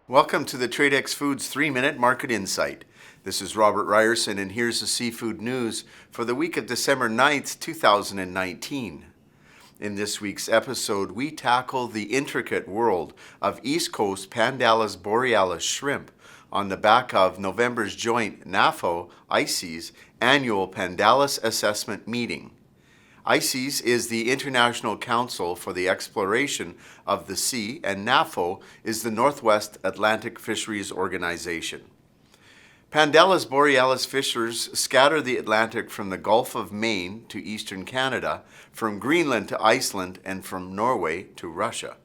Welcome to the Tradex Foods 3-Minute Market Insight. This is Robert Ryerson, and here's the seafood news for the week of December 9th, 2019. In this week's episode, we tackle the intricate world of East Coast Pandalus Borealis shrimp on the back of November's joint NAFO-ICES annual Pandalus Assessment Meeting. ICES is the International Council for the Exploration of the Sea, and NAFO is the Northwest Atlantic Fisheries Organization. Pandalus Borealis fishers scatter the Atlantic from the Gulf of Maine to eastern Canada, from Greenland to Iceland, and from Norway to Russia.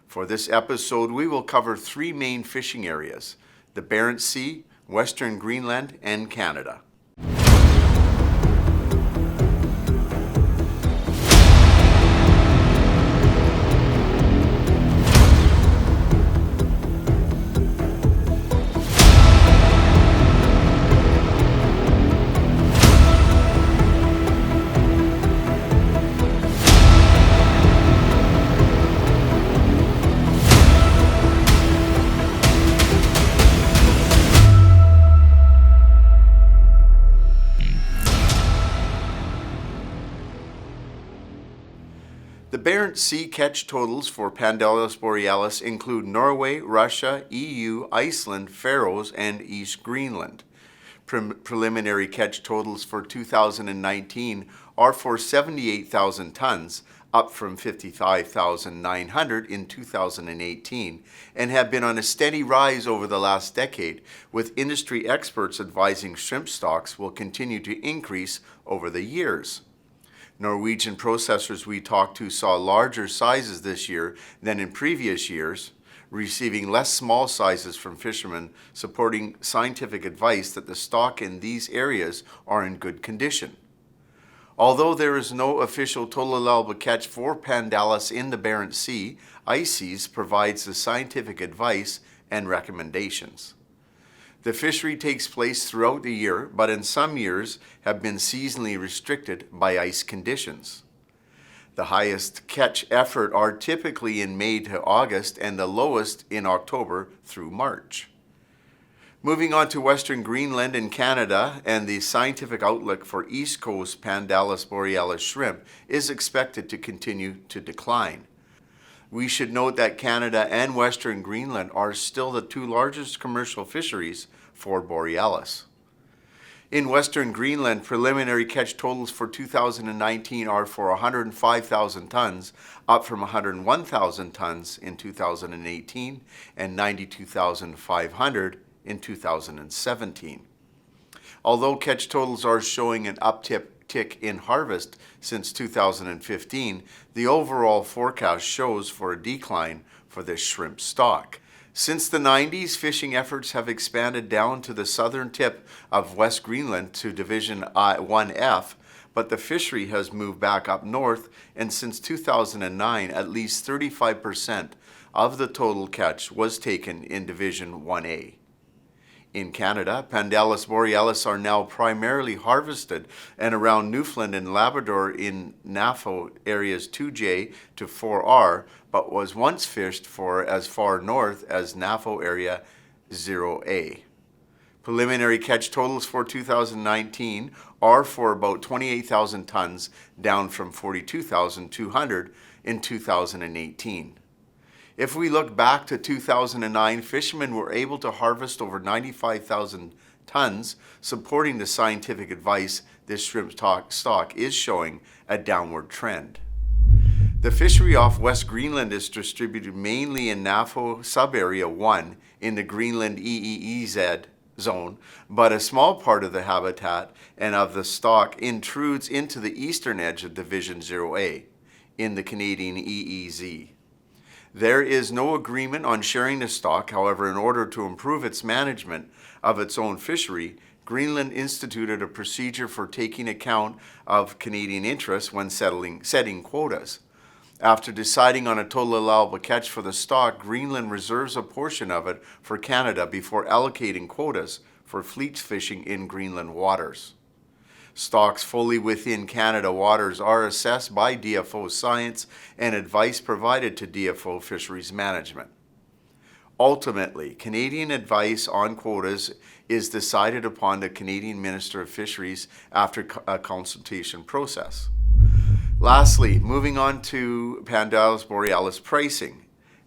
For this episode, we will cover three main fishing areas: the Barents Sea, Western Greenland, and Canada. The Barents Sea catch totals for Pandalus Borealis include Norway, Russia, EU, Iceland, Faroes, and East Greenland. Preliminary catch totals for 2019 are for 78,000 tons, up from 55,900 in 2018, and have been on a steady rise over the last decade, with industry experts advising shrimp stocks will continue to increase over the years. Norwegian processors we talked to saw larger sizes this year than in previous years, receiving less small sizes from fishermen, supporting scientific advice that the stock in these areas are in good condition. Although there is no official total allowable catch for Pandalus in the Barents Sea, ICES provides the scientific advice and recommendations. The fishery takes place throughout the year, but in some years have been seasonally restricted by ice conditions. The highest catch effort are typically in May to August and the lowest in October through March. Moving on to Western Greenland and Canada, and the scientific outlook for East Coast Pandalus Borealis shrimp is expected to continue to decline. We should note that Canada and Western Greenland are still the two largest commercial fisheries for Borealis. In Western Greenland, preliminary catch totals for 2019 are for 105,000 tons, up from 101,000 tons in 2018 and 92,500 in 2017. Although catch totals are showing an uptick in harvest since 2015, the overall forecast shows for a decline for this shrimp stock. Since the 90s, fishing efforts have expanded down to the southern tip of West Greenland to Division 1F, but the fishery has moved back up north, and since 2009, at least 35% of the total catch was taken in Division 1A. In Canada, Pandalus Borealis are now primarily harvested and around Newfoundland and Labrador in NAFO areas 2J to 4R, but was once fished for as far north as NAFO area 0A. Preliminary catch totals for 2019 are for about 28,000 tons, down from 42,200 in 2018. If we look back to 2009, fishermen were able to harvest over 95,000 tons, supporting the scientific advice. This shrimp stock is showing a downward trend. The fishery off West Greenland is distributed mainly in NAFO Subarea 1 in the Greenland EEZ zone, but a small part of the habitat and of the stock intrudes into the eastern edge of Division 0A in the Canadian EEZ. There is no agreement on sharing the stock. However, in order to improve its management of its own fishery, Greenland instituted a procedure for taking account of Canadian interests when setting quotas. After deciding on a total allowable catch for the stock, Greenland reserves a portion of it for Canada before allocating quotas for fleet fishing in Greenland waters. Stocks fully within Canada waters are assessed by DFO Science and advice provided to DFO Fisheries Management. Ultimately, Canadian advice on quotas is decided upon the Canadian Minister of Fisheries after a consultation process. Lastly, moving on to Pandalus Borealis pricing.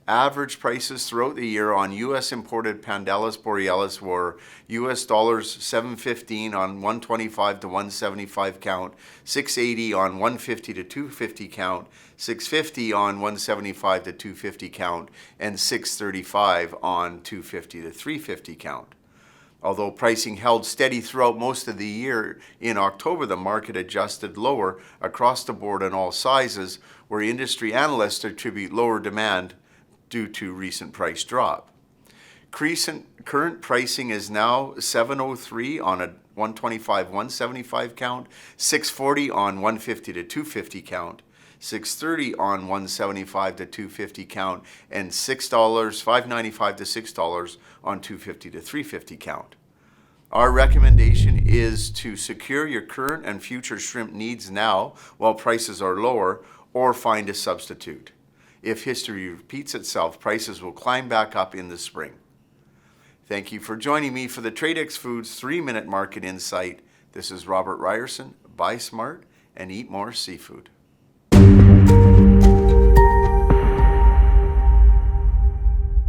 Average prices throughout the year on U.S. imported Pandalus Borealis were U.S. dollars $7.15 on 125 to 175 count, $6.80 on 150 to 250 count, $6.50 on 175 to 250 count, and $6.35 on 250 to 350 count. Although pricing held steady throughout most of the year, in October the market adjusted lower across the board in all sizes, where industry analysts attribute lower demand due to recent price drop. Current pricing is now $7.03 on a 125-175 count, $6.40 on 150 to 250 count, $6.30 on 175 to 250 count, and $5.95 to $6 on 250 to 350 count. Our recommendation is to secure your current and future shrimp needs now while prices are lower, or find a substitute. If history repeats itself, prices will climb back up in the spring. Thank you for joining me for the Tradex Foods 3-Minute Market Insight. This is Robert Ryerson. Buy smart and eat more seafood.